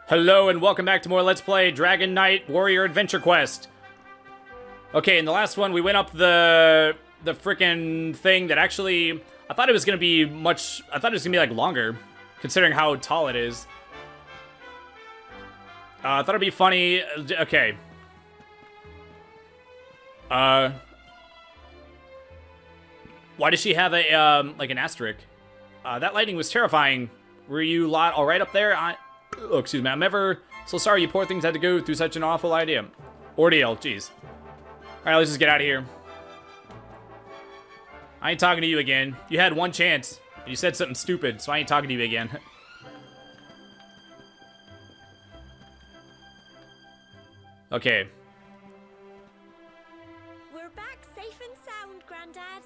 Hello and welcome back to more Let's Play Dragon Knight Warrior Adventure Quest. Okay, in the last one we went up the frickin' thing that actually I thought it was gonna be like longer, considering how tall it is. I thought it'd be funny. Okay. Why does she have a like an asterisk? That lightning was terrifying. Were you lot all right up there? Oh, excuse me. I'm ever so sorry you poor things had to go through such an awful ordeal. Jeez. All right, let's just get out of here. I ain't talking to you again. You had one chance, and you said something stupid, so I ain't talking to you again. Okay. We're back safe and sound, Grandad.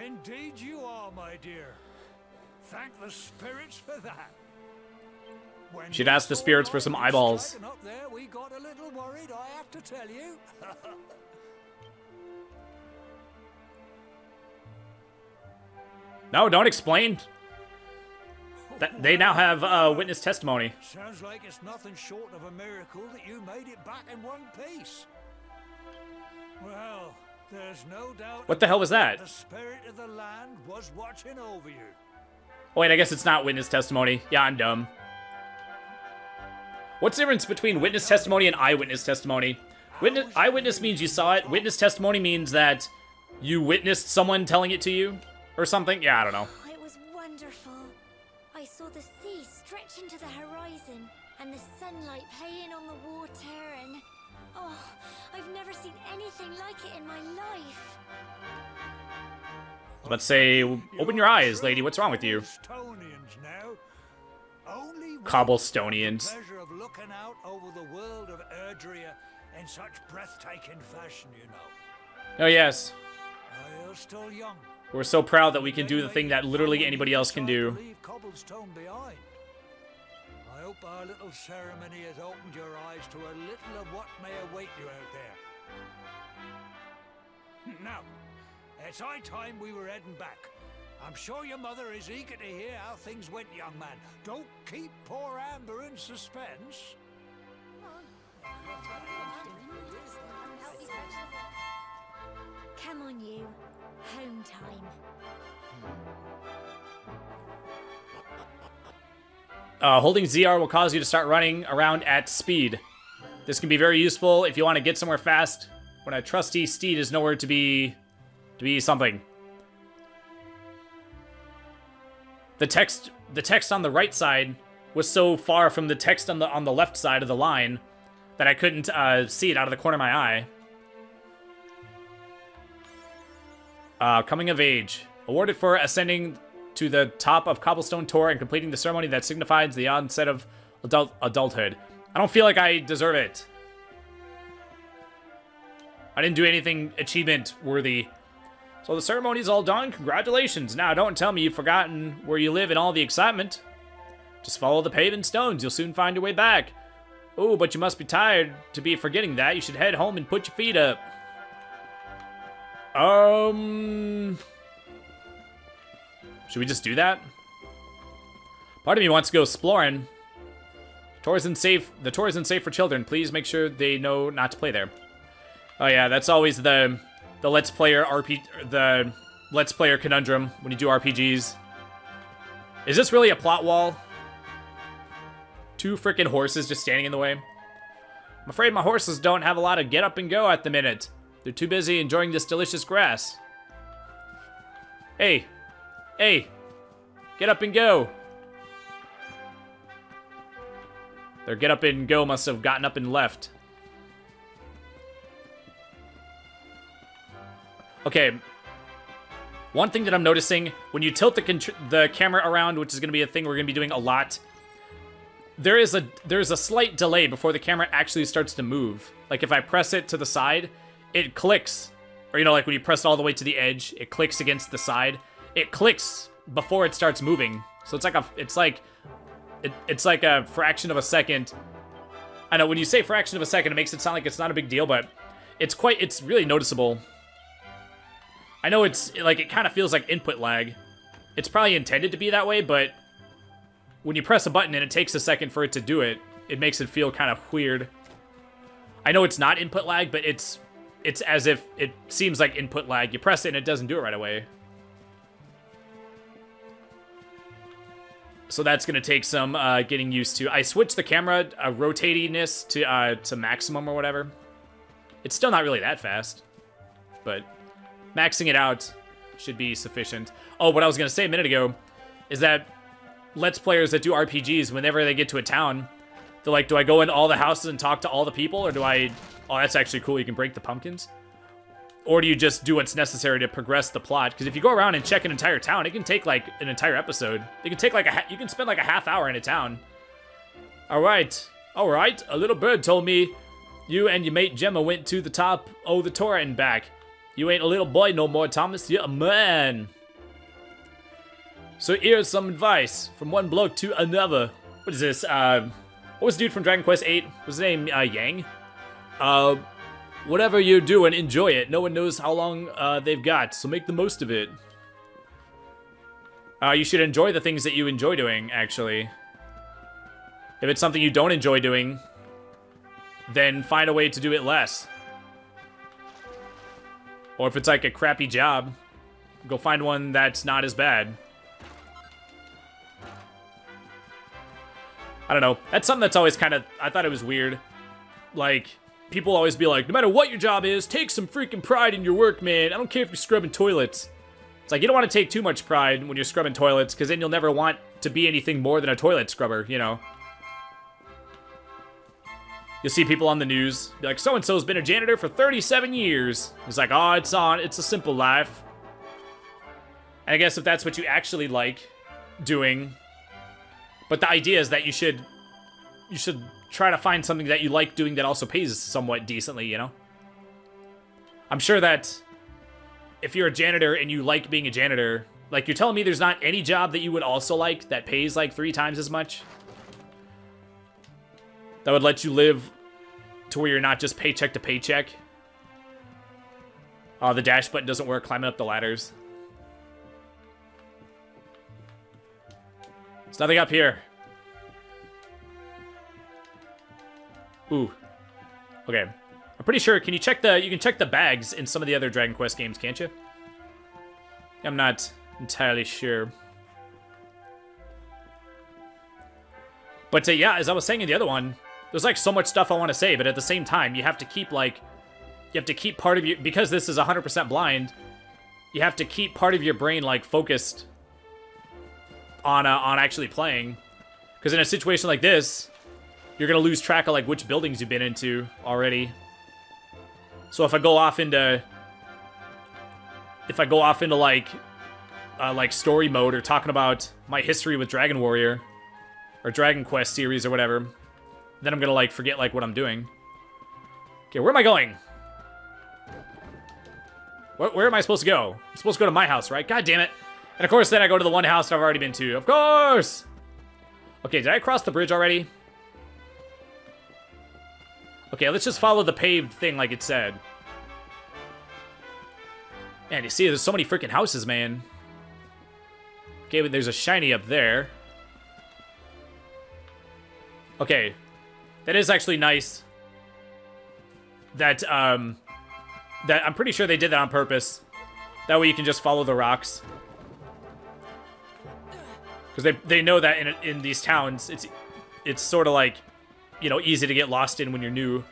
Indeed you are, my dear. Thank the spirits for that. When She'd asked the spirits for some eyeballs. Up there, we got a little worried, I have to tell you. No, don't explain. They now have witness testimony. Sounds like it's nothing short of a miracle that you made it back in one piece. Well, there's no doubt. What the hell was that? The spirit of the land was watching over you. Oh, wait, I guess it's not witness testimony. Yeah, I'm dumb. What's the difference between witness testimony and eyewitness testimony? Eyewitness means you saw it. Witness testimony means that you witnessed someone telling it to you or something. Yeah, I don't know. Oh, it was wonderful. I saw the sea stretch into the horizon and the sunlight playing on the water and... Oh, I've never seen anything like it in my life. Let's say, open your eyes, lady. What's wrong with you? Cobblestonians now. Only Cobblestonians. pleasure of looking out over the world of Erdrea in such breathtaking fashion, you know. Oh, yes. You're still young. We're so proud that we can do the thing that literally anybody else can do. Leave Cobblestone behind. I hope our little ceremony has opened your eyes to a little of what may await you out there. Now, it's high time we were heading back. I'm sure your mother is eager to hear how things went, young man. Don't keep poor Amber in suspense. Come on, you. Home time. Holding ZR will cause you to start running around at speed. This can be very useful if you want to get somewhere fast when a trusty steed is nowhere to be something. The text on the right side was so far from the text on the left side of the line that I couldn't see it out of the corner of my eye. Coming of age. Awarded for ascending to the top of Cobblestone Tor and completing the ceremony that signifies the onset of adulthood. I don't feel like I deserve it. I didn't do anything achievement worthy. So the ceremony's all done. Congratulations. Now don't tell me you've forgotten where you live in all the excitement. Just follow the paving stones. You'll soon find your way back. Oh, but you must be tired to be forgetting that. You should head home and put your feet up. Should we just do that? Part of me wants to go exploring. The tour isn't safe for children. Please make sure they know not to play there. Oh yeah, that's always the Let's Player conundrum when you do RPGs. Is this really a plot wall? Two frickin' horses just standing in the way. I'm afraid my horses don't have a lot of get up and go at the minute. They're too busy enjoying this delicious grass. Hey, get up and go. Their get up and go must have gotten up and left. Okay, one thing that I'm noticing, when you tilt the camera around, which is going to be a thing we're going to be doing a lot, there's a slight delay before the camera actually starts to move. Like if I press it to the side, it clicks. Or, you know, like when you press it all the way to the edge, it clicks against the side. It clicks before it starts moving. So it's like a fraction of a second. I know when you say fraction of a second, it makes it sound like it's not a big deal, but it's really noticeable. I know it's like, it kind of feels like input lag. It's probably intended to be that way, but when you press a button and it takes a second for it to do it, it makes it feel kind of weird. I know it's not input lag, but it's as if it seems like input lag. You press it and it doesn't do it right away. So that's going to take some getting used to. I switched the camera rotatiness to maximum or whatever. It's still not really that fast, but maxing it out should be sufficient. Oh, what I was going to say a minute ago is that Let's Players that do RPGs, whenever they get to a town, they're like, do I go into all the houses and talk to all the people, or do I... Oh, that's actually cool. You can break the pumpkins. Or do you just do what's necessary to progress the plot? Because if you go around and check an entire town, it can take, like, an entire episode. It can take, like, you can spend, like, a half hour in a town. All right. A little bird told me you and your mate Gemma went to the top of the turret and back. You ain't a little boy no more, Thomas. You're a man. So here's some advice from one bloke to another. What is this? What was the dude from Dragon Quest VIII? Was his name Yang? Whatever you're doing, enjoy it. No one knows how long they've got, so make the most of it. You should enjoy the things that you enjoy doing, actually. If it's something you don't enjoy doing, then find a way to do it less. Or if it's like a crappy job, go find one that's not as bad. I don't know. That's something that's always kind of... I thought it was weird. Like, people always be like, no matter what your job is, take some freaking pride in your work, man. I don't care if you're scrubbing toilets. It's like, you don't want to take too much pride when you're scrubbing toilets, because then you'll never want to be anything more than a toilet scrubber, you know? You'll see people on the news be like, so-and-so's been a janitor for 37 years. It's like, oh, it's a simple life. And I guess if that's what you actually like doing... But the idea is that you should try to find something that you like doing that also pays somewhat decently, you know? I'm sure that if you're a janitor and you like being a janitor, like, you're telling me there's not any job that you would also like that pays like 3 times as much? That would let you live to where you're not just paycheck to paycheck? Oh, the dash button doesn't work climbing up the ladders. There's nothing up here. Ooh. Okay. I'm pretty sure, you can check the bags in some of the other Dragon Quest games, can't you? I'm not entirely sure. But yeah, as I was saying in the other one, there's like so much stuff I want to say, but at the same time, you have to keep part of your, because this is 100% blind, you have to keep part of your brain like focused on actually playing, because in a situation like this, you're gonna lose track of like which buildings you've been into already. So if I go off into like story mode or talking about my history with Dragon Warrior or Dragon Quest series or whatever, then I'm gonna like forget like what I'm doing. Okay, where am I going? Where am I supposed to go? I'm supposed to go to my house, right? God damn it. And of course, then I go to the one house I've already been to. Of course! Okay, did I cross the bridge already? Okay, let's just follow the paved thing like it said. Man, you see, there's so many freaking houses, man. Okay, but there's a shiny up there. Okay. That is actually nice. That I'm pretty sure they did that on purpose. That way you can just follow the rocks. Because they know that in these towns, it's sort of like, you know, easy to get lost in when you're new.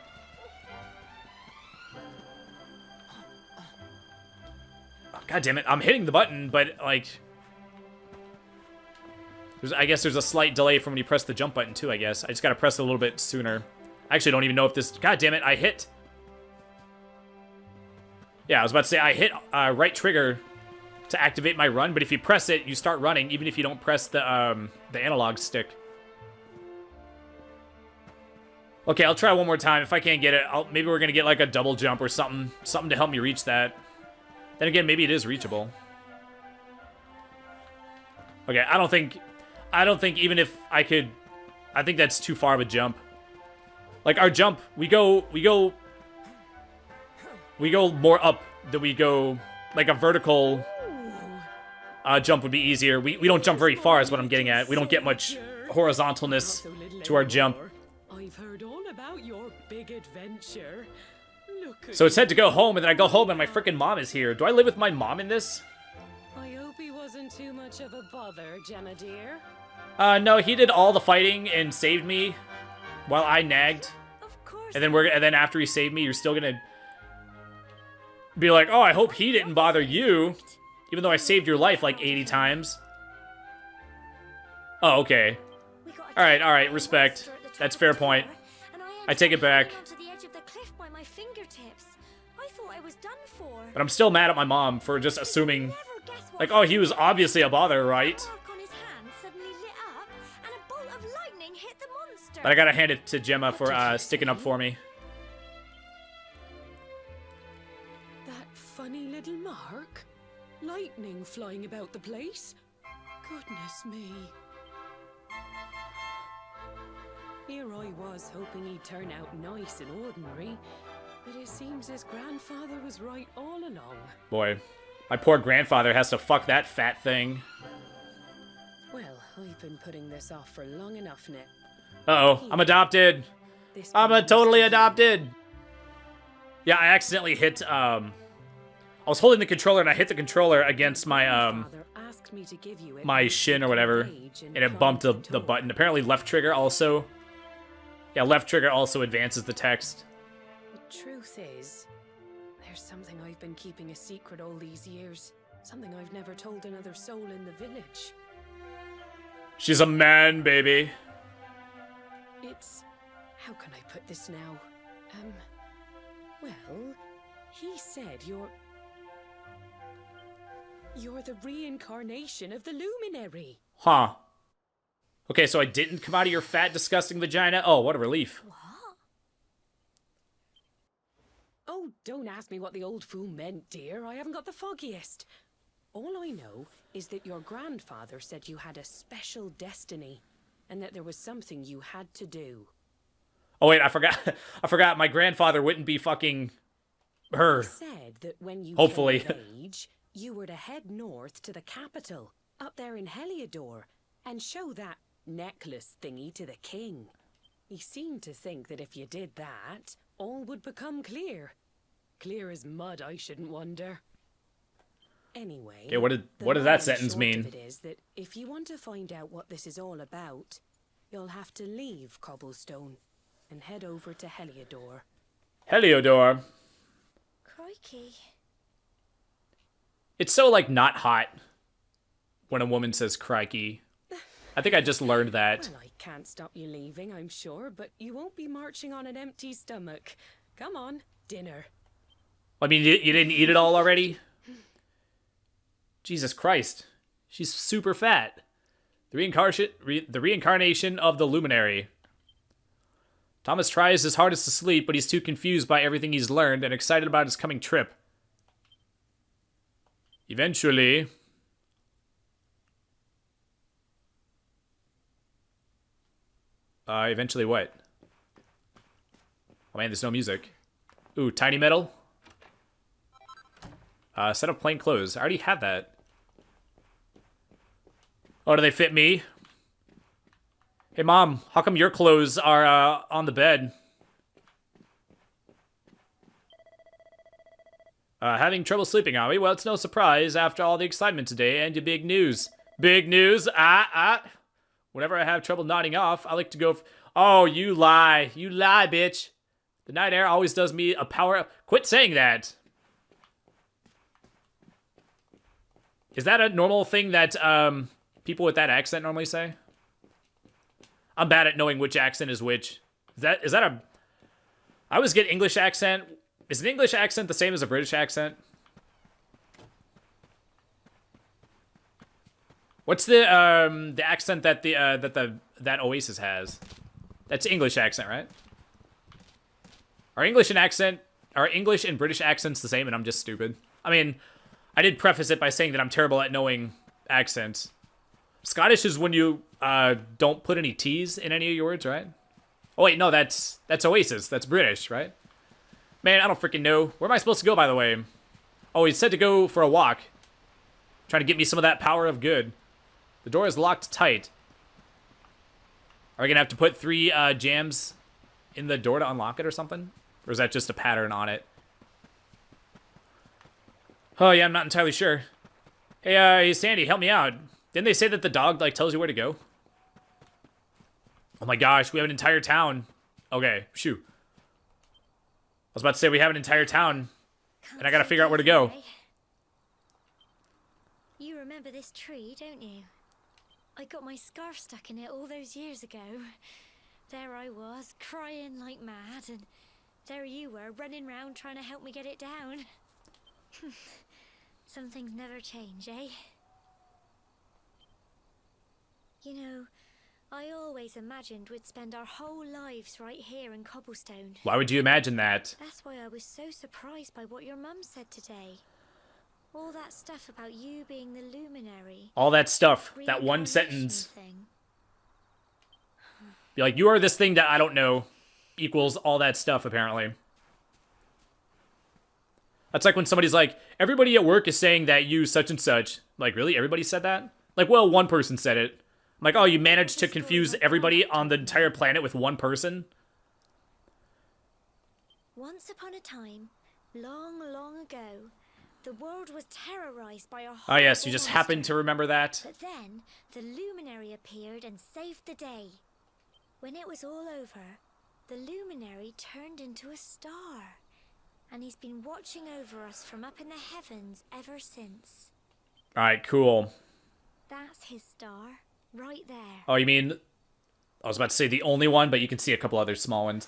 Oh, God damn it, I'm hitting the button, but like... I guess there's a slight delay from when you press the jump button too, I guess. I just gotta press it a little bit sooner. I actually don't even know if this... God damn it, I hit... Yeah, I was about to say, I hit right trigger to activate my run, but if you press it, you start running, even if you don't press the analog stick. Okay, I'll try one more time. If I can't get it, maybe we're gonna get like a double jump or something to help me reach that. Then again, maybe it is reachable. Okay, I don't think even if I could, I think that's too far of a jump. Like our jump, we go more up than we go, like a vertical jump would be easier. We don't jump very far is what I'm getting at. We don't get much horizontalness Not so little to our jump. anymore. I've heard all about your big adventure. Look at So it said to you. go home, and then I go home, and my freaking mom is here. Do I live with my mom in this? I hope he wasn't too much of a bother, Gemma dear. No, he did all the fighting and saved me while I nagged. Of course. And then after he saved me, you're still gonna be like, oh, I hope he didn't bother you, even though I saved your life like 80 times. Oh, okay. We got a All right, tiny respect. monster at the top That's of fair the point. tower, and I take it back. hanging onto the edge of the cliff by my fingertips. I thought I was done for. But I'm still mad at my mom for just assuming, Never guess what like, oh, he was obviously a bother, right? The mark on his hand suddenly lit up, and a bolt of lightning hit the monster. But I gotta hand it to Gemma for sticking up for me. That funny little mark? Lightning flying about the place? Goodness me. Here I was hoping he'd turn out nice and ordinary, but it seems his grandfather was right all along. Boy, my poor grandfather has to fuck that fat thing. Well, I've been putting this off for long enough now. Uh-oh, I'm adopted. This I'm belongs totally to you. adopted. Yeah, I accidentally hit, I was holding the controller and I hit the controller against my, Grandfather asked me to give you it my when shin or you whatever, age and it bumped climbed the tall. button. Apparently left trigger also. Yeah, left trigger also advances the text. The truth is, there's something I've been keeping a secret all these years. Something I've never told another soul in the village. She's a man, baby. It's... how can I put this now? Well, he said you're the reincarnation of the Luminary. Huh. Okay, so I didn't come out of your fat, disgusting vagina? Oh, what a relief. What? Oh, don't ask me what the old fool meant, dear. I haven't got the foggiest. All I know is that your grandfather said you had a special destiny, and that there was something you had to do. Oh, wait, I forgot. I forgot my grandfather wouldn't be fucking her. He said that when you Hopefully. came of age, you were to head north to the capital, up there in Heliodor, and show that necklace thingy to the king. He seemed to think that if you did that, all would become clear. Clear as mud, I shouldn't wonder. Anyway, Okay, what does the that long and sentence short mean? of it is that if you want to find out what this is all about, you'll have to leave Cobblestone and head over to Heliodor. Heliodor. Crikey. It's so, like, not hot when a woman says crikey. I think I just learned that. Well, I can't stop you leaving, I'm sure, but you won't be marching on an empty stomach. Come on, dinner. I mean, you didn't eat it all already? Jesus Christ. She's super fat. The reincarnation of the Luminary. Thomas tries his hardest to sleep, but he's too confused by everything he's learned and excited about his coming trip. Eventually... eventually what? Oh man, there's no music. Ooh, tiny metal. Set of plain clothes. I already have that. Oh, do they fit me? Hey mom, how come your clothes are on the bed? Having trouble sleeping, are we? Well, it's no surprise after all the excitement today and your big news. Big news? Whenever I have trouble nodding off, I like to go... Oh, you lie. You lie, bitch. The night air always does me a power... Quit saying that. Is that a normal thing that people with that accent normally say? I'm bad at knowing which accent is which. Is that a... I always get English accent. Is an English accent the same as a British accent? What's the accent that that Oasis has? That's English accent, right? Are English and British accents the same and I'm just stupid? I mean, I did preface it by saying that I'm terrible at knowing accents. Scottish is when you don't put any T's in any of your words, right? Oh wait, no, that's Oasis. That's British, right? Man, I don't freaking know. Where am I supposed to go, by the way? Oh, he said to go for a walk. Trying to get me some of that power of good. The door is locked tight. Are we gonna have to put 3 jams in the door to unlock it or something? Or is that just a pattern on it? Oh yeah, I'm not entirely sure. Hey, Sandy, help me out. Didn't they say that the dog, like, tells you where to go? Oh my gosh, we have an entire town. Okay, shoo. I was about to say we have an entire town, and I gotta figure out where to go. You remember this tree, don't you? I got my scarf stuck in it all those years ago. There I was, crying like mad, and there you were, running round trying to help me get it down. Some things never change, eh? You know, I always imagined we'd spend our whole lives right here in Cobblestone. Why would you imagine that? That's why I was so surprised by what your mum said today. All that stuff about you being the luminary. All that stuff, that one sentence. Thing. Be like, you are this thing that I don't know, equals all that stuff, apparently. That's like when somebody's like, everybody at work is saying that you such and such. Like, really? Everybody said that? Like, well, one person said it. I'm like, oh, you managed to confuse everybody on the entire planet with one person? Once upon a time, long, long ago, the world was terrorized by a horrible Oh, yes, you just monster. happened to remember that. But then, the luminary appeared and saved the day. When it was all over, the luminary turned into a star. And he's been watching over us from up in the heavens ever since. Alright, cool. That's his star, right there. Oh, you mean... I was about to say the only one, but you can see a couple other small ones.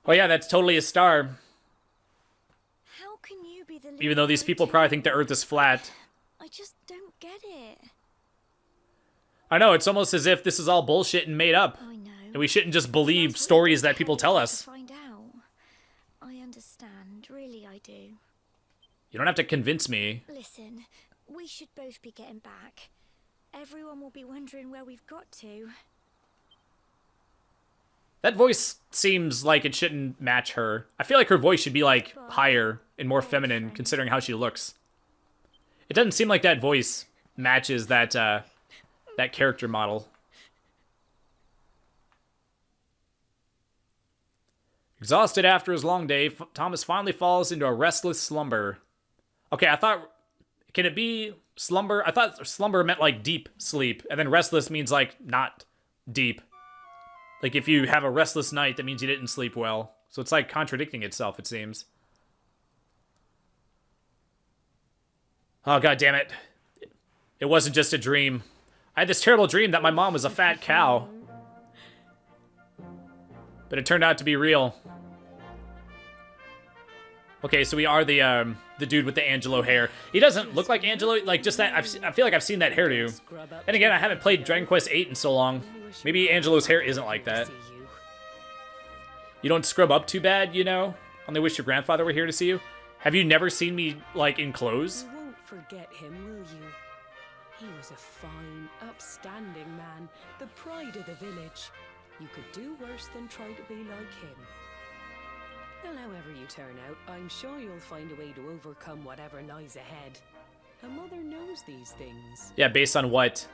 Oh yeah, that's totally a star. How can you be the Even though these luminary people too? probably think the Earth is flat. I just don't get it. I know, it's almost as if this is all bullshit and made up. I know. And we shouldn't just believe That's what stories I that people had tell to us. find out. I understand, really I do. You don't have to convince me. Listen, we should both be getting back. Everyone will be wondering where we've got to. That voice seems like it shouldn't match her. I feel like her voice should be, like, higher and more feminine, considering how she looks. It doesn't seem like that voice matches that, that character model. Exhausted after his long day, Thomas finally falls into a restless slumber. Okay, I thought... Can it be slumber? I thought slumber meant, like, deep sleep. And then restless means, like, not deep. Like, if you have a restless night, that means you didn't sleep well. So it's, like, contradicting itself, it seems. Oh, god damn it. It wasn't just a dream. I had this terrible dream that my mom was a fat cow. But it turned out to be real. Okay, so we are the dude with the Angelo hair. He doesn't look like Angelo, like just that. I feel like I've seen that hairdo. And again, I haven't played Dragon Quest VIII in so long. Maybe Angelo's hair isn't like that. You don't scrub up too bad, you know? Only wish your grandfather were here to see you. Have you never seen me, like, in clothes? You won't forget him, will you? He was a fine, upstanding man, the pride of the village. You could do worse than try to be like him. Well, however you turn out, I'm sure you'll find a way to overcome whatever lies ahead. A mother knows these things. Yeah, based on what?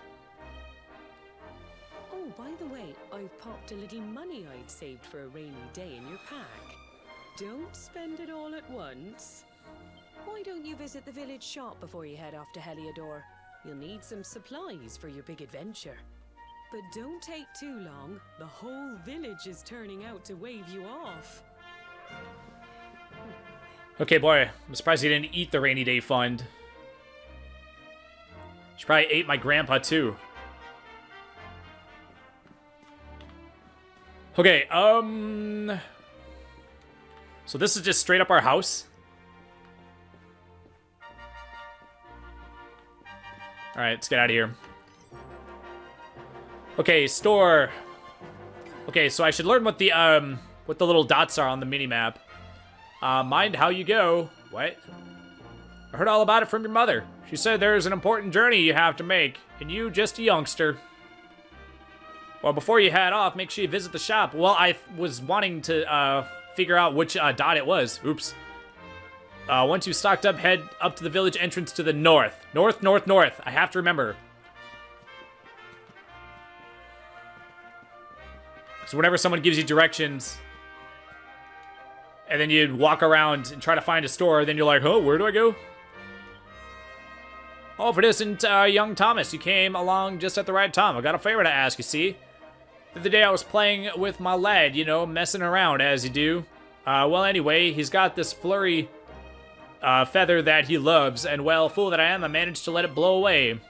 Oh, by the way, I've popped a little money I'd saved for a rainy day in your pack. Don't spend it all at once. Why don't you visit the village shop before you head off to Heliodor? You'll need some supplies for your big adventure. But don't take too long. The whole village is turning out to wave you off. Okay, boy, I'm surprised he didn't eat the rainy day fund. She probably ate my grandpa, too. Okay, so this is just straight up our house? Alright, let's get out of here. Okay, store. Okay, so I should learn what the little dots are on the mini-map. Mind how you go. What? I heard all about it from your mother. She said there's an important journey you have to make, and you just a youngster. Well, before you head off, make sure you visit the shop. Well, I was wanting to figure out which dot it was. Oops. Once you've stocked up, head up to the village entrance to the north. North, north, north. I have to remember. So whenever someone gives you directions, and then you walk around and try to find a store, then you're like, oh, where do I go? Oh, if it isn't young Thomas, you came along just at the right time. I got a favor to ask, you see. The other day I was playing with my lad, you know, messing around as you do. Well, anyway, he's got this flurry feather that he loves, and well, fool that I am, I managed to let it blow away.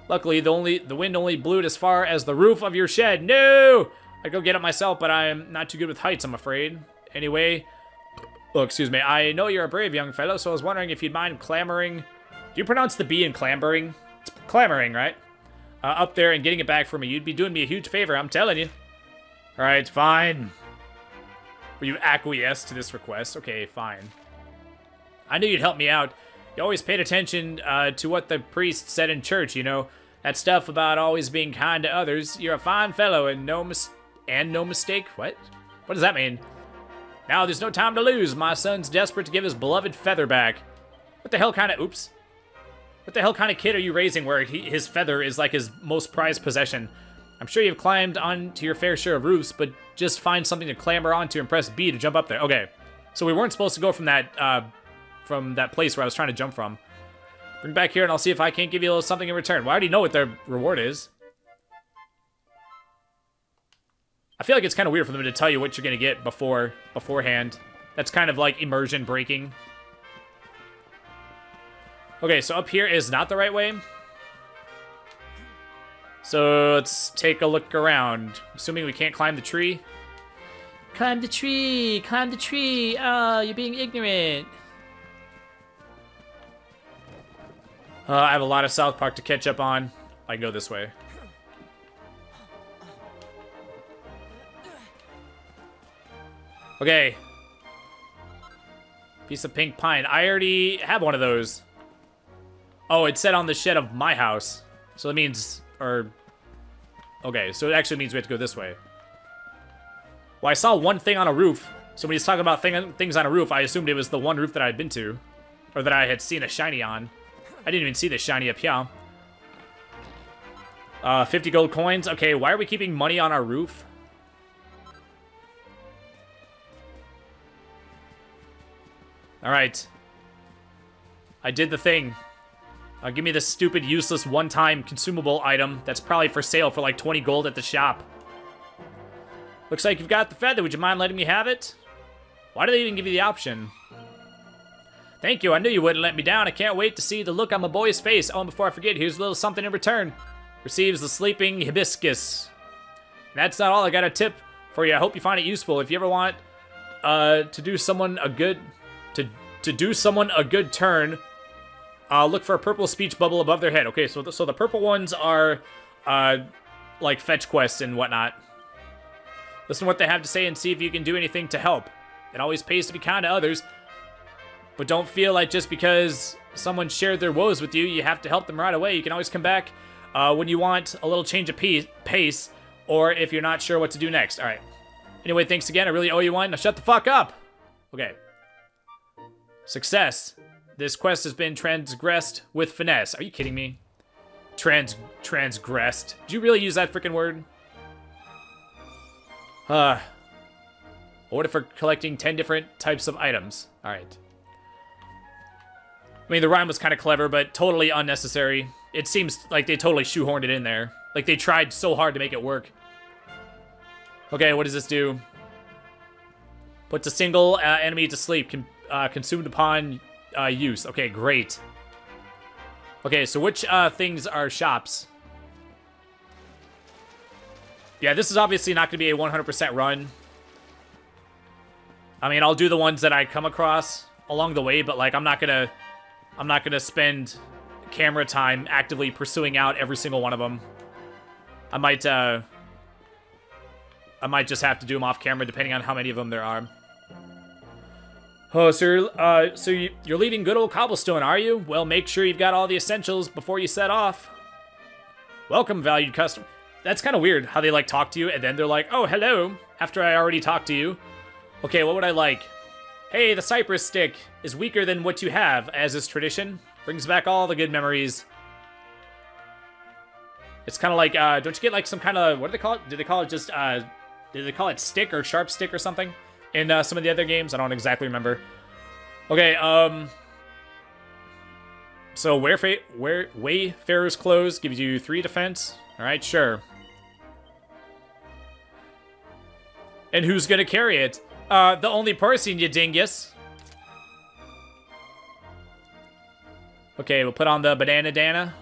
Luckily, the wind only blew it as far as the roof of your shed. No! I'd go get it myself, but I'm not too good with heights, I'm afraid. Anyway, oh, excuse me, I know you're a brave young fellow, so I was wondering if you'd mind clambering. Do you pronounce the B in clambering? It's clambering, right? Up there and getting it back for me. You'd be doing me a huge favor, I'm telling you. Alright, fine. Will you acquiesce to this request? Okay, fine. I knew you'd help me out. You always paid attention to what the priest said in church, you know. That stuff about always being kind to others. You're a fine fellow and no mistake. What? What does that mean? Now there's no time to lose. My son's desperate to give his beloved feather back. What the hell kind of... Oops. What the hell kind of kid are you raising where his feather is like his most prized possession? I'm sure you've climbed onto your fair share of roofs, but just find something to clamber onto and press B to jump up there. Okay. So we weren't supposed to go from that place where I was trying to jump from. Bring back here and I'll see if I can't give you a little something in return. Well, I already know what their reward is. I feel like it's kind of weird for them to tell you what you're going to get beforehand. That's kind of like immersion breaking. Okay, so up here is not the right way. So let's take a look around. Assuming we can't climb the tree. Climb the tree! Climb the tree! Oh, you're being ignorant. I have a lot of South Park to catch up on. I can go this way. Okay. Piece of pink pine. I already have one of those. Oh, it said on the shed of my house. So that means, okay, so it actually means we have to go this way. Well, I saw one thing on a roof. So when he's talking about things on a roof, I assumed it was the one roof that I had been to. Or that I had seen a shiny on. I didn't even see the shiny up here. 50 gold coins. Okay, why are we keeping money on our roof? Alright. I did the thing. Give me this stupid, useless, one-time consumable item that's probably for sale for like 20 gold at the shop. Looks like you've got the feather. Would you mind letting me have it? Why do they even give you the option? Thank you. I knew you wouldn't let me down. I can't wait to see the look on my boy's face. Oh, and before I forget, here's a little something in return. Receives the sleeping hibiscus. And that's not all. I got a tip for you. I hope you find it useful. If you ever want to do someone a good turn, look for a purple speech bubble above their head. Okay, so the purple ones are like fetch quests and whatnot. Listen to what they have to say and see if you can do anything to help. It always pays to be kind to others. But don't feel like just because someone shared their woes with you, you have to help them right away. You can always come back when you want a little change of pace, or if you're not sure what to do next. All right. Anyway, thanks again. I really owe you one. Now shut the fuck up. Okay. Success. This quest has been transgressed with finesse. Are you kidding me? Transgressed. Did you really use that freaking word? Order for collecting 10 different types of items. All right. I mean, the rhyme was kind of clever, but totally unnecessary. It seems like they totally shoehorned it in there. Like they tried so hard to make it work. Okay, what does this do? Puts a single enemy to sleep, consumed upon use. Okay, great. Okay, so which things are shops? Yeah, this is obviously not going to be a 100% run. I mean, I'll do the ones that I come across along the way, but like I'm not gonna spend camera time actively pursuing out every single one of them. I might just have to do them off camera depending on how many of them there are. Oh, sir, so you're leaving good old Cobblestone, are you? Well, make sure you've got all the essentials before you set off. Welcome, valued customer. That's kind of weird how they like talk to you and then they're like, oh, hello, after I already talked to you. Okay, what would I like? Hey, the cypress stick is weaker than what you have, as is tradition. Brings back all the good memories. It's kind of like, don't you get like some kind of, what do they call it? Do they call it just Did they call it stick or sharp stick or something? In some of the other games? I don't exactly remember. Okay, so Wayfarer's Clothes gives you 3 defense. Alright, sure. And who's gonna carry it? The only person, you dingus. Okay, we'll put on the Banana Dana.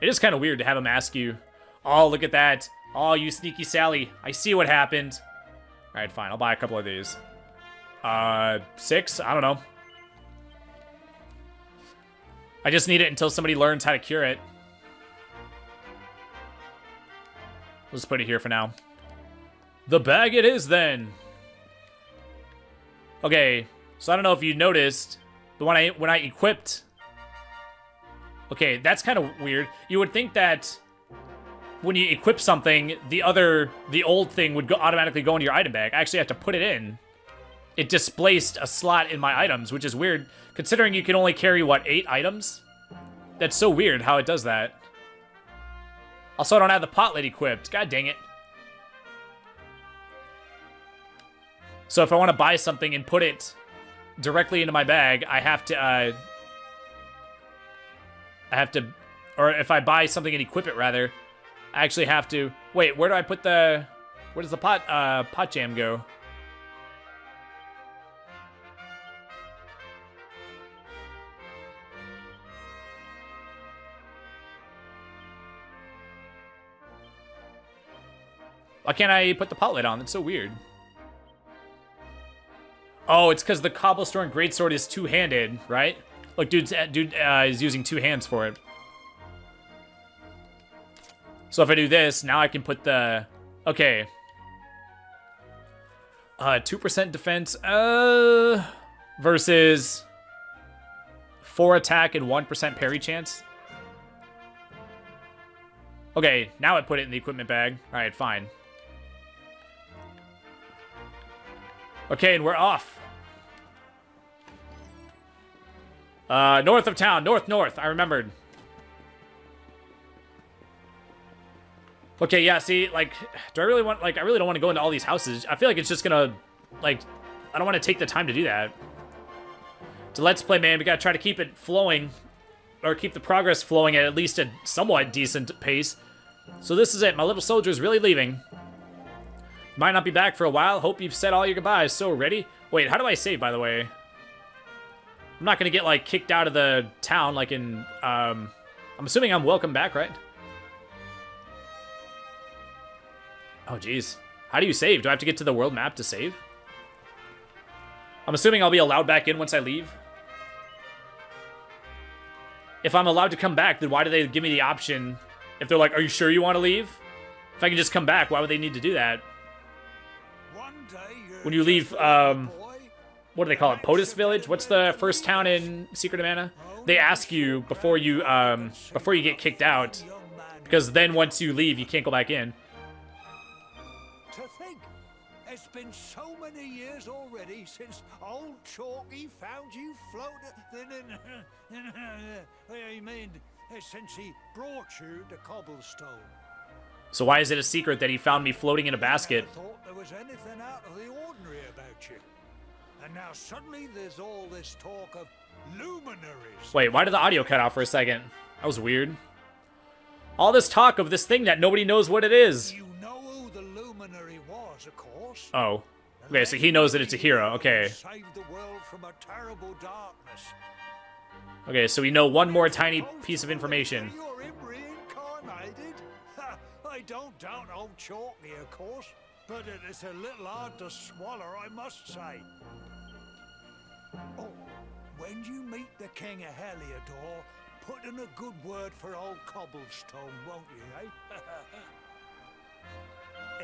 It is kind of weird to have him ask you, oh, look at that. Oh, you sneaky Sally. I see what happened. Alright, fine. I'll buy a couple of these. 6? I don't know. I just need it until somebody learns how to cure it. Let's put it here for now. The bag it is, then. Okay, so I don't know if you noticed, but when I equipped... Okay, that's kind of weird. You would think that when you equip something, the old thing would automatically go into your item bag. I actually have to put it in. It displaced a slot in my items, which is weird, considering you can only carry, what, 8 items? That's so weird how it does that. Also, I don't have the potlet equipped. God dang it. So if I want to buy something and put it directly into my bag, I have to, or if I buy something and equip it, rather, I actually have to, wait, where do I put where does the pot jam go? Why can't I put the potlet on? That's so weird. Oh, it's because the cobblestone greatsword is two-handed, right? Look, dude is using 2 hands for it. So if I do this, now I can put the... Okay. 2% defense, versus 4 attack and 1% parry chance. Okay, now I put it in the equipment bag. Alright, fine. Okay, and we're off. North of town. North. I remembered. Okay, yeah, see, like, do I really want, like, I really don't want to go into all these houses. I feel like it's just gonna, like, I don't want to take the time to do that. So Let's Play, man, we gotta try to keep it flowing, or keep the progress flowing at least a somewhat decent pace. So this is it. My little soldier's really leaving. Might not be back for a while. Hope you've said all your goodbyes. So, ready? Wait, how do I save, by the way? I'm not gonna get, like, kicked out of the town, like in, I'm assuming I'm welcome back, right? Oh, jeez. How do you save? Do I have to get to the world map to save? I'm assuming I'll be allowed back in once I leave. If I'm allowed to come back, then why do they give me the option? If they're like, are you sure you want to leave? If I can just come back, why would they need to do that? When you leave, what do they call it? POTUS Village? What's the first town in Secret of Mana? They ask you before you get kicked out, because then once you leave, you can't go back in. To think, it's been so many years already since old Chalky found you floating. I mean, since he brought you to Cobblestone. So why is it a secret that he found me floating in a basket? I thought there was anything out of the ordinary about you. And now suddenly there's all this talk of luminaries. Wait, why did the audio cut out for a second? That was weird. All this talk of this thing that nobody knows what it is. You know who the luminary was, of course. Oh. Okay, so he knows that it's a hero. Okay. Saved the world from a terrible darkness. Okay, so we know one more tiny piece of information. You're him reincarnated? I don't doubt old Chalky, of course, but it is a little hard to swallow, I must say. Oh, when you meet the King of Heliodor, put in a good word for old Cobblestone, won't you, eh?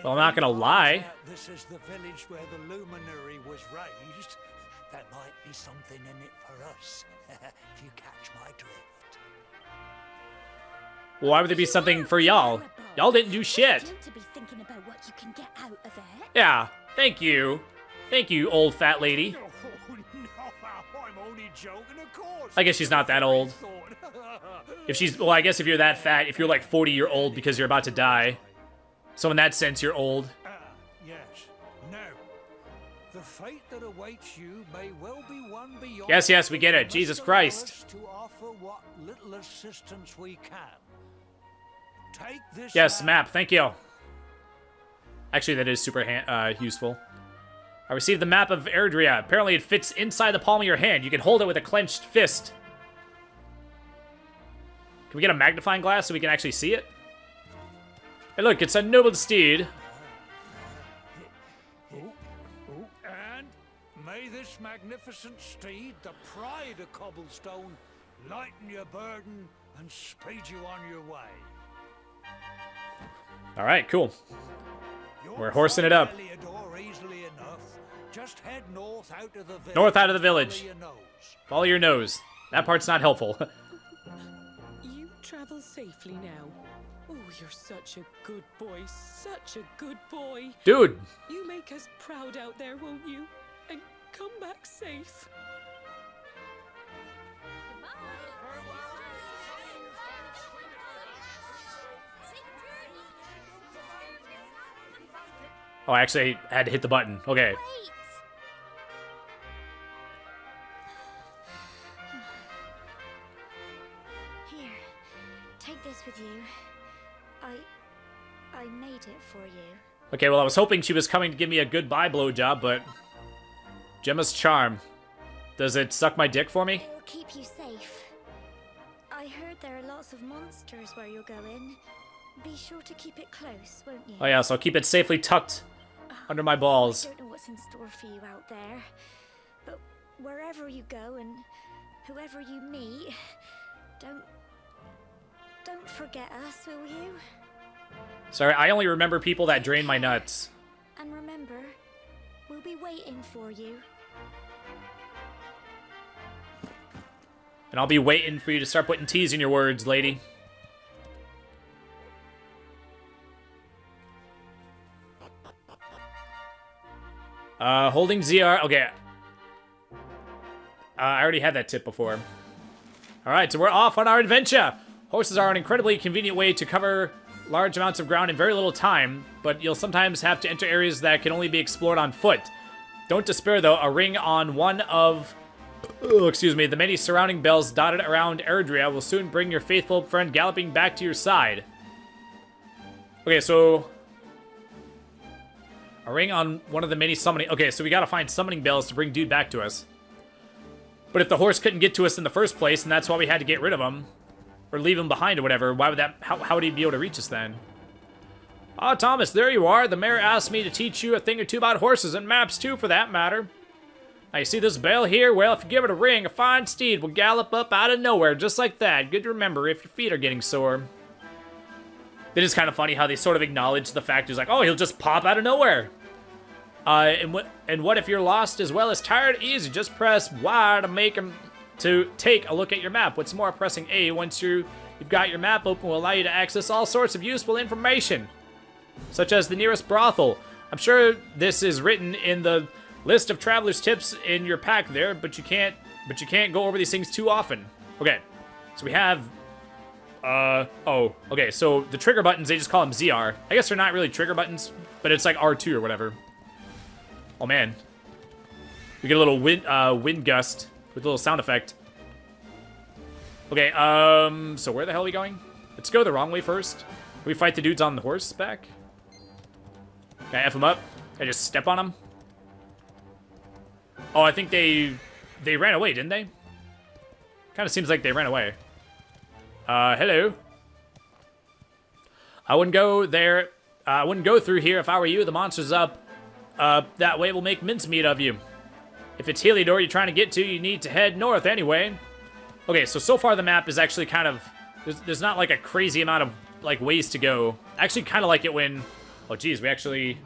Well, I'm not gonna lie. This is the village where the luminary was raised. There might be something in it for us, if you catch my drift. Well, why would there be something for y'all? Y'all didn't do shit. To be thinking about what you can get out of it. Yeah, thank you. Thank you, old fat lady. Oh, no, I'm only joking, of course. I guess she's not that old. If she's, well, I guess if you're that fat, if you're like 40-year-old because you're about to die. So in that sense, you're old. Yes. Now, the fate that awaits you may well be one beyond... Yes, we get it. Jesus Christ. ...to offer what little assistance we can. Take this Yes, map. Thank you. Actually, that is super useful. I received the map of Erdrea. Apparently, it fits inside the palm of your hand. You can hold it with a clenched fist. Can we get a magnifying glass so we can actually see it? Hey, look, it's a noble steed. And may this magnificent steed, the pride of Cobblestone, lighten your burden and speed you on your way. All right, cool. You'll We're horsing it up. find Heliodor easily enough. Just head north out of the village. North out of the village. Follow your nose. Follow your nose. That part's not helpful. You travel safely now. Oh, you're such a good boy, such a good boy. Dude. You make us proud out there, won't you? And come back safe. Oh, I actually had to hit the button. Okay. Wait! Here, take this with you. I made it for you. Okay, well, I was hoping she was coming to give me a goodbye blowjob, but... Gemma's charm. Does it suck my dick for me? It'll keep you safe. I heard there are lots of monsters where you're going. Be sure to keep it close, won't you? Oh yeah, so I'll keep it safely tucked under my balls. I don't know what's in store for you out there, but wherever you go and whoever you meet, don't forget us, will you? Sorry, I only remember people that drain my nuts. And remember, we'll be waiting for you. And I'll be waiting for you to start putting T's in your words, lady. Holding ZR. Okay. I already had that tip before. Alright, so we're off on our adventure. Horses are an incredibly convenient way to cover large amounts of ground in very little time, but you'll sometimes have to enter areas that can only be explored on foot. Don't despair, though. A ring on one of... the many surrounding bells dotted around Erdrea will soon bring your faithful friend galloping back to your side. Okay, so... A ring on one of the many summoning... Okay, so we gotta find summoning bells to bring dude back to us. But if the horse couldn't get to us in the first place, and that's why we had to get rid of him, or leave him behind or whatever, why would that... How would he be able to reach us then? Ah, Thomas, there you are. The mayor asked me to teach you a thing or two about horses, and maps too, for that matter. Now, you see this bell here? Well, if you give it a ring, a fine steed will gallop up out of nowhere, just like that. Good to remember if your feet are getting sore. It is kind of funny how they sort of acknowledge the fact he's like, oh, he'll just pop out of nowhere. And what if you're lost as well as tired? Easy, just press Y to make him to take a look at your map. What's more, pressing A once you've got your map open will allow you to access all sorts of useful information, such as the nearest brothel. I'm sure this is written in the list of traveler's tips in your pack there, but you can't go over these things too often. Okay, so we have okay, so the trigger buttons, they just call them ZR. I guess they're not really trigger buttons, but it's like R2 or whatever. Oh man, we get a little wind gust with a little sound effect. Okay, so where the hell are we going? Let's go the wrong way first. Can we fight the dudes on the horseback? Can I F them up? Can I just step on them? Oh, I think they ran away, didn't they? Kind of seems like they ran away. Hello. I wouldn't go there. I wouldn't go through here if I were you. The monster's up. That way we'll make mincemeat of you. If it's Heliodor you're trying to get to, you need to head north anyway. Okay, so far the map is actually kind of... There's not like a crazy amount of like ways to go. I actually kind of like it when... Oh geez, we actually...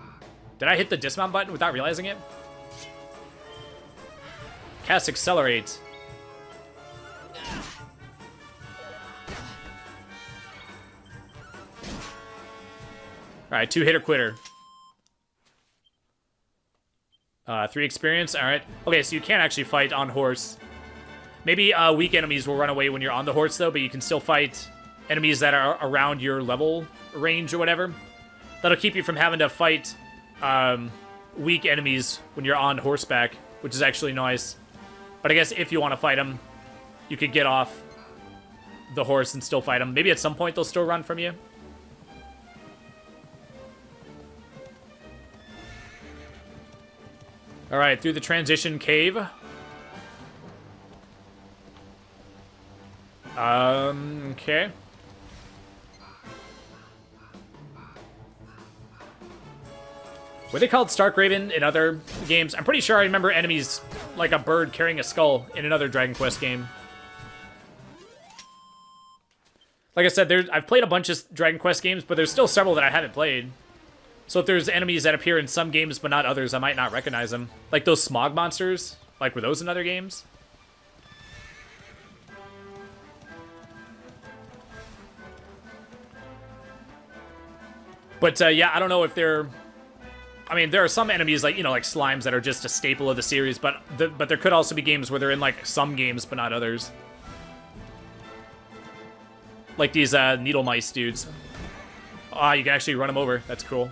Did I hit the dismount button without realizing it? Cast accelerate. Alright, 2-hitter quitter. 3 experience, alright. Okay, so you can't actually fight on horse. Maybe weak enemies will run away when you're on the horse, though, but you can still fight enemies that are around your level range or whatever. That'll keep you from having to fight weak enemies when you're on horseback, which is actually nice. But I guess if you want to fight them, you could get off the horse and still fight them. Maybe at some point they'll still run from you. All right, through the transition cave. Okay. Were they called Starkraven in other games? I'm pretty sure I remember enemies like a bird carrying a skull in another Dragon Quest game. Like I said, I've played a bunch of Dragon Quest games, but there's still several that I haven't played. So if there's enemies that appear in some games but not others, I might not recognize them. Like those smog monsters. Like, were those in other games? But, yeah, I don't know if they're... I mean, there are some enemies, like, you know, like slimes that are just a staple of the series, but there could also be games where they're in, like, some games, but not others. Like these, needle mice dudes. Ah, you can actually run them over. That's cool.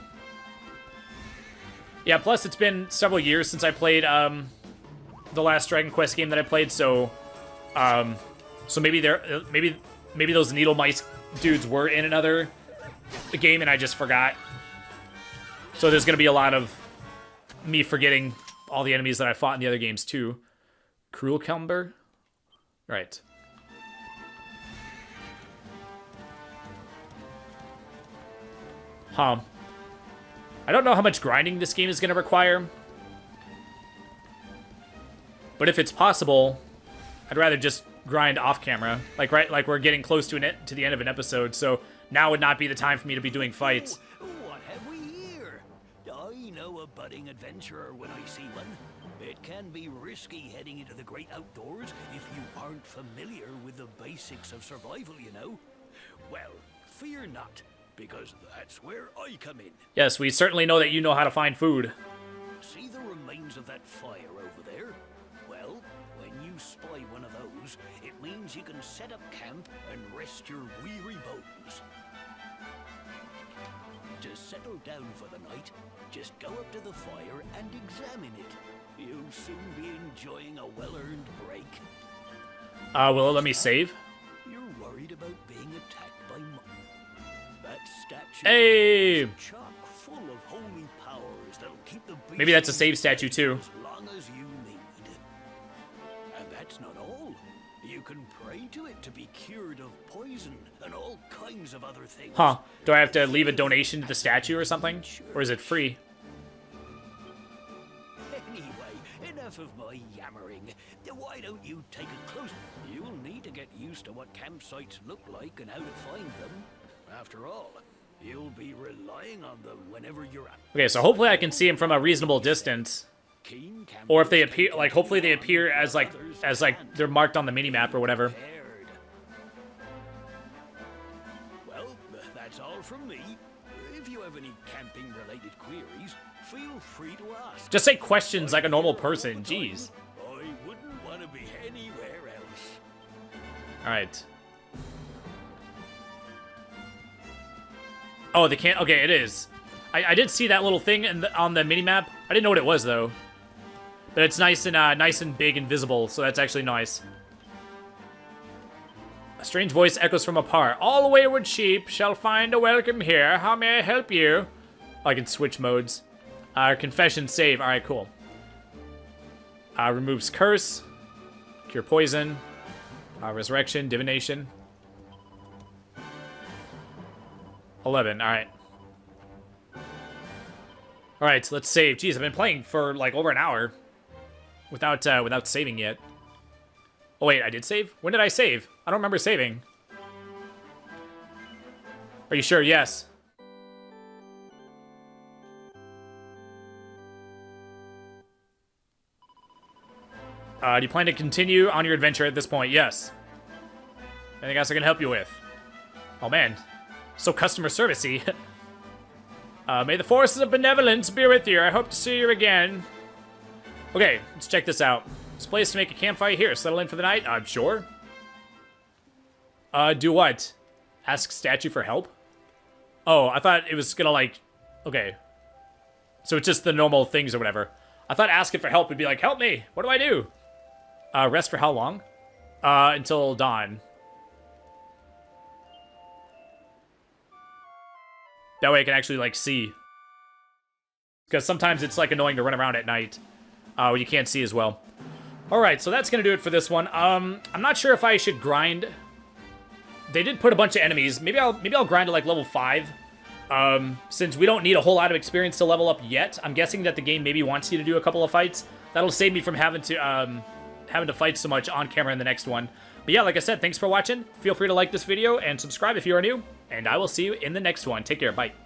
Yeah, plus it's been several years since I played, the last Dragon Quest game that I played, so, so maybe maybe those needle mice dudes were in another game and I just forgot. So there's going to be a lot of me forgetting all the enemies that I fought in the other games, too. Cruel Cumber? Right. Huh. I don't know how much grinding this game is going to require. But if it's possible, I'd rather just grind off camera. Like, right, like we're getting close to the end of an episode, so now would not be the time for me to be doing fights. What have we here? I know a budding adventurer when I see one. It can be risky heading into the great outdoors if you aren't familiar with the basics of survival, you know. Well, fear not, because that's where I come in. Yes, we certainly know that you know how to find food. See the remains of that fire over there? Well, when you spy one of those, it means you can set up camp and rest your weary bones. To settle down for the night, just go up to the fire and examine it. You'll soon be enjoying a well-earned break. Will it let me save? You're worried about being attacked by that statue. Hey! Is chock full of holy powers that'll keep the beast Maybe that's a save statue too. as long as you need. And that's not all. You can pray to it to be cured of poison and all kinds of other things. Huh. Do I have to leave a donation to the statue or something? Or is it free? Anyway, enough of my yammering. Why don't you take a close... You'll need to get used to what campsites look like and how to find them. After all, you'll be relying on them whenever you're at... Okay, so hopefully I can see him from a reasonable distance. Or if they appear, like, hopefully they appear as like they're marked on the mini-map or whatever. Well, that's all from me. If you have any camping-related queries, feel free to ask. Just say questions like a normal person, jeez. I wouldn't want to be anywhere else. Alright. Oh, they can't... Okay, it is. I did see that little thing on the mini-map. I didn't know what it was, though. But it's nice and big and visible, so that's actually nice. A strange voice echoes from apart. All wayward sheep shall find a welcome here. How may I help you? Oh, I can switch modes. Confession save. Alright, cool. Removes curse. Cure poison. Resurrection. Divination. 11. Alright. Alright, let's save. Jeez, I've been playing for like over an hour. Without saving yet. Oh wait, I did save? When did I save? I don't remember saving. Are you sure? Yes. Do you plan to continue on your adventure at this point? Yes. Anything else I can help you with? Oh man, so customer servicey. May the forces of benevolence be with you. I hope to see you again. Okay, let's check this out. This place to make a campfire here. Settle in for the night? I'm sure. Do what? Ask statue for help? Oh, I thought it was gonna, like, Okay. So it's just the normal things or whatever. I thought asking for help would be like, help me. What do I do? Rest for how long? Until dawn. That way I can actually, like, see. Because sometimes it's, like, annoying to run around at night. When you can't see as well. Alright, so that's gonna do it for this one. I'm not sure if I should grind. They did put a bunch of enemies. Maybe I'll grind to, like, level 5. Since we don't need a whole lot of experience to level up yet. I'm guessing that the game maybe wants you to do a couple of fights. That'll save me from having to fight so much on camera in the next one. But yeah, like I said, thanks for watching. Feel free to like this video and subscribe if you are new. And I will see you in the next one. Take care. Bye.